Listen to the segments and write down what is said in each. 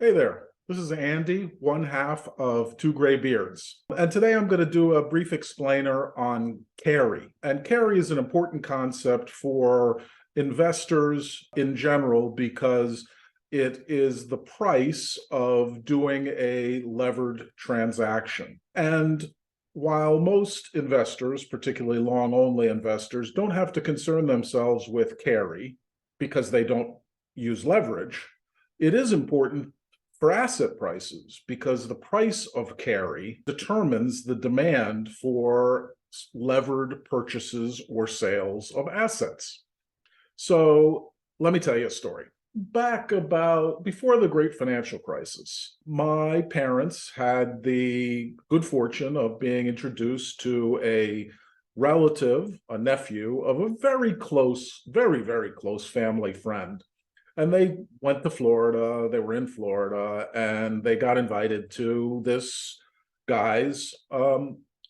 Hey there, this is Andy, one half of Two Gray Beards. And today I'm going to do a brief explainer on carry. And carry is an important concept for investors in general because it is the price of doing a levered transaction. And while most investors, particularly long-only investors, don't have to concern themselves with carry because they don't use leverage, it is important for asset prices because the price of carry determines the demand for levered purchases or sales of assets. So let me tell you a story. Back about before the great financial crisis, my parents had the good fortune of being introduced to a relative, a nephew of a very close, very close family friend. And they went to Florida, they were in Florida, and they got invited to this guy's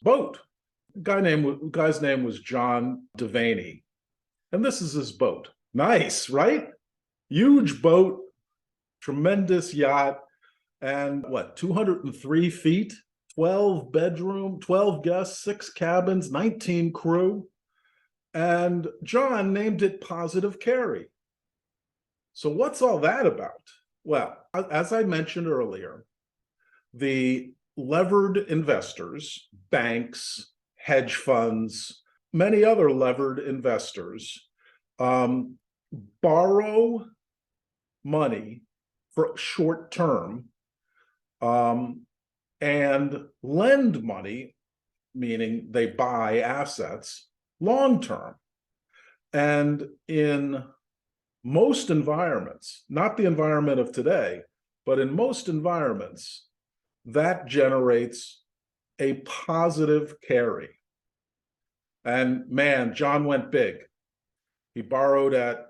boat. Guy's name was John Devaney. And this is his boat. Nice, right? Huge boat, tremendous yacht, and what, 203 feet, 12 bedroom, 12 guests, 6 cabins, 19 crew. And John named it Positive Carry. So what's all that about? Well, as I mentioned earlier, the levered investors, banks, hedge funds, many other levered investors borrow money for short term and lend money, meaning they buy assets, long term. And in most environments, not the environment of today, but in most environments, that generates a positive carry. And man, John went big. He borrowed at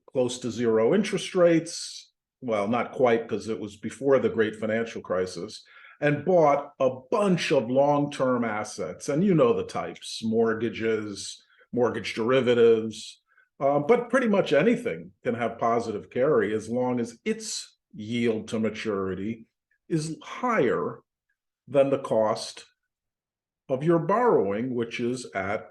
close to zero interest rates. Well, not quite, because it was before the great financial crisis, and bought a bunch of long-term assets. And you know the types: mortgages, mortgage derivatives, but pretty much anything can have positive carry as long as its yield to maturity is higher than the cost of your borrowing, which is at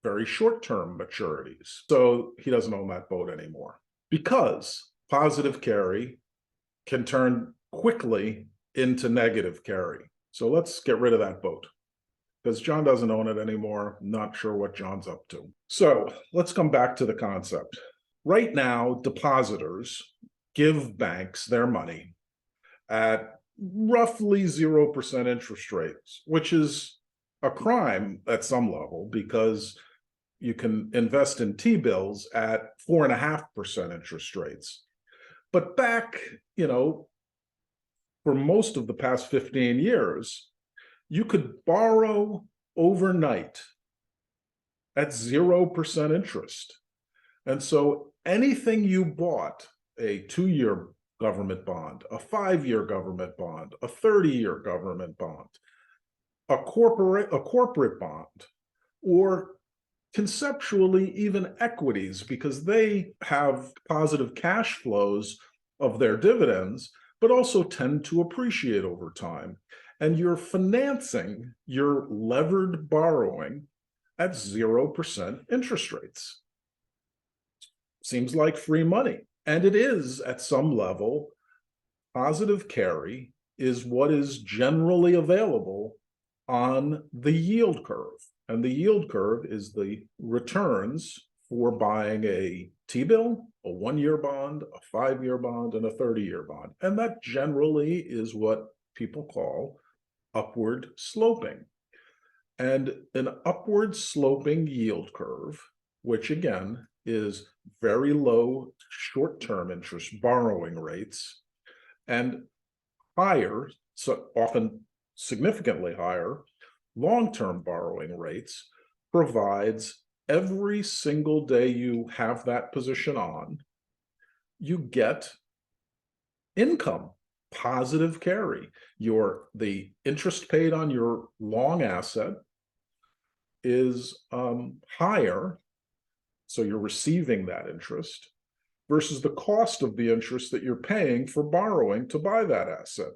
very short-term maturities. So he doesn't own that boat anymore because positive carry can turn quickly into negative carry. So let's get rid of that boat, because John doesn't own it anymore. Not sure what John's up to. So let's come back to the concept. Right now, depositors give banks their money at roughly 0% interest rates, which is a crime at some level because you can invest in T-bills at 4.5% interest rates. But back, for most of the past 15 years, you could borrow overnight at 0% interest. And so anything you bought, a 2-year government bond, a 5-year government bond, a 30-year government bond, a corporate bond, or conceptually even equities, because they have positive cash flows of their dividends, but also tend to appreciate over time. And you're financing your levered borrowing at 0% interest rates. Seems like free money. And it is, at some level. Positive carry is what is generally available on the yield curve. And the yield curve is the returns for buying a T-bill, a 1-year bond, a 5-year bond, and a 30-year bond. And that generally is what people call upward sloping. And an upward sloping yield curve, which again is very low short-term interest borrowing rates and higher, so often significantly higher, long-term borrowing rates, provides every single day you have that position on, you get income, positive carry. The interest paid on your long asset is higher, so you're receiving that interest, versus the cost of the interest that you're paying for borrowing to buy that asset.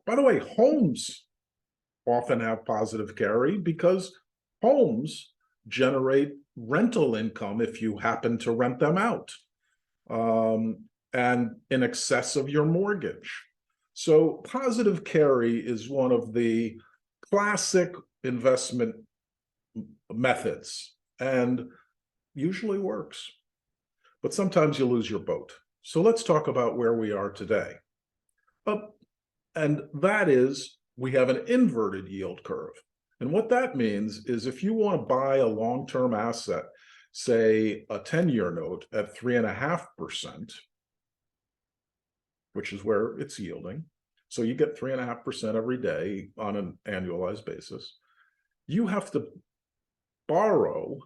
By the way, homes often have positive carry because homes generate rental income if you happen to rent them out, and in excess of your mortgage. So positive carry is one of the classic investment methods and usually works, but sometimes you lose your boat. So let's talk about where we are today. And that is, we have an inverted yield curve. And what that means is if you want to buy a long-term asset, say a 10-year note at 3.5%, which is where it's yielding, so you get 3.5% every day on an annualized basis, you have to borrow,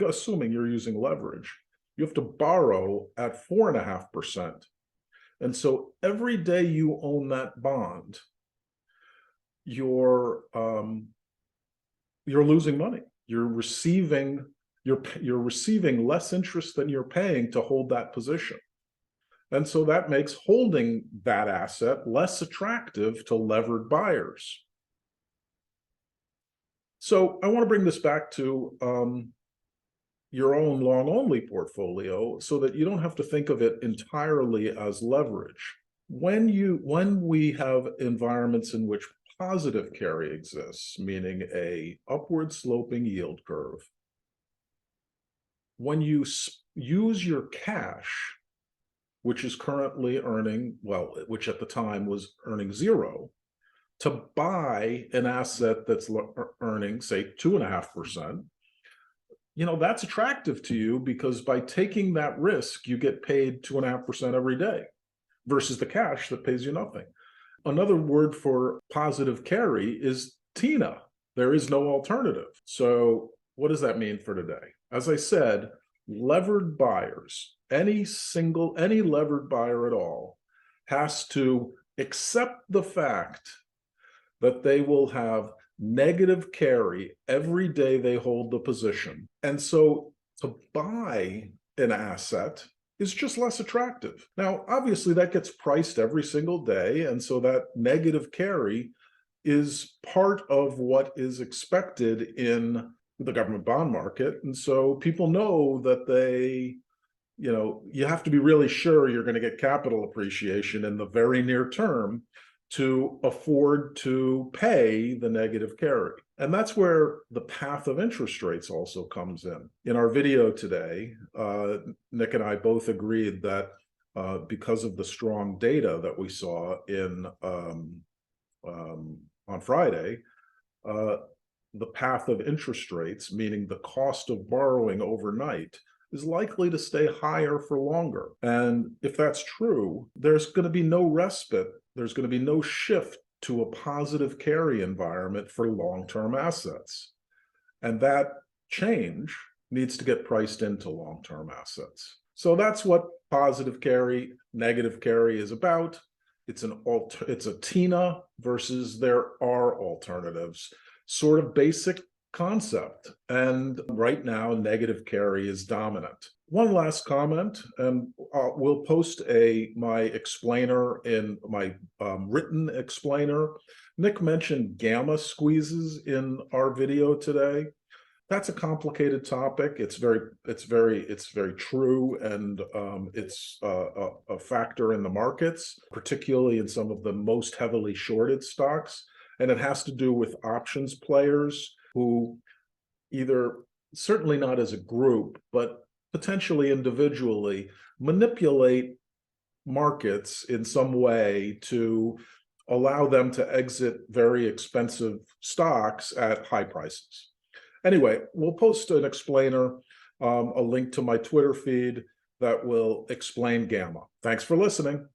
assuming you're using leverage, you have to borrow at 4.5%. And so every day you own that bond, you're losing money. You're receiving less interest than you're paying to hold that position. And so that makes holding that asset less attractive to levered buyers. So I want to bring this back to your own long-only portfolio so that you don't have to think of it entirely as leverage. When we have environments in which positive carry exists, meaning a upward sloping yield curve, when you use your cash, which is currently earning, well, which at the time was earning 0, to buy an asset that's earning, say, 2.5%, that's attractive to you because by taking that risk, you get paid 2.5% every day versus the cash that pays you nothing. Another word for positive carry is TINA. There is no alternative. So what does that mean for today? As I said, levered buyers, any levered buyer at all, has to accept the fact that they will have negative carry every day they hold the position. And so to buy an asset is just less attractive. Now, obviously, that gets priced every single day. And so that negative carry is part of what is expected in the government bond market. And so people know that you have to be really sure you're going to get capital appreciation in the very near term to afford to pay the negative carry. And that's where the path of interest rates also comes in. In our video today, Nick and I both agreed that because of the strong data that we saw on Friday, the path of interest rates, meaning the cost of borrowing overnight, is likely to stay higher for longer. And if that's true, there's going to be no respite. There's going to be no shift to a positive carry environment for long-term assets. And that change needs to get priced into long-term assets. So that's what positive carry, negative carry is about. It's a TINA versus there are alternatives, sort of basic concept. And right now, negative carry is dominant. One last comment, and we'll post my explainer in my written explainer. Nick mentioned gamma squeezes in our video today. That's a complicated topic. It's very true, and it's a factor in the markets, particularly in some of the most heavily shorted stocks. And it has to do with options players who either, certainly not as a group, but potentially individually, manipulate markets in some way to allow them to exit very expensive stocks at high prices. Anyway, we'll post an explainer, a link to my Twitter feed that will explain gamma. Thanks for listening.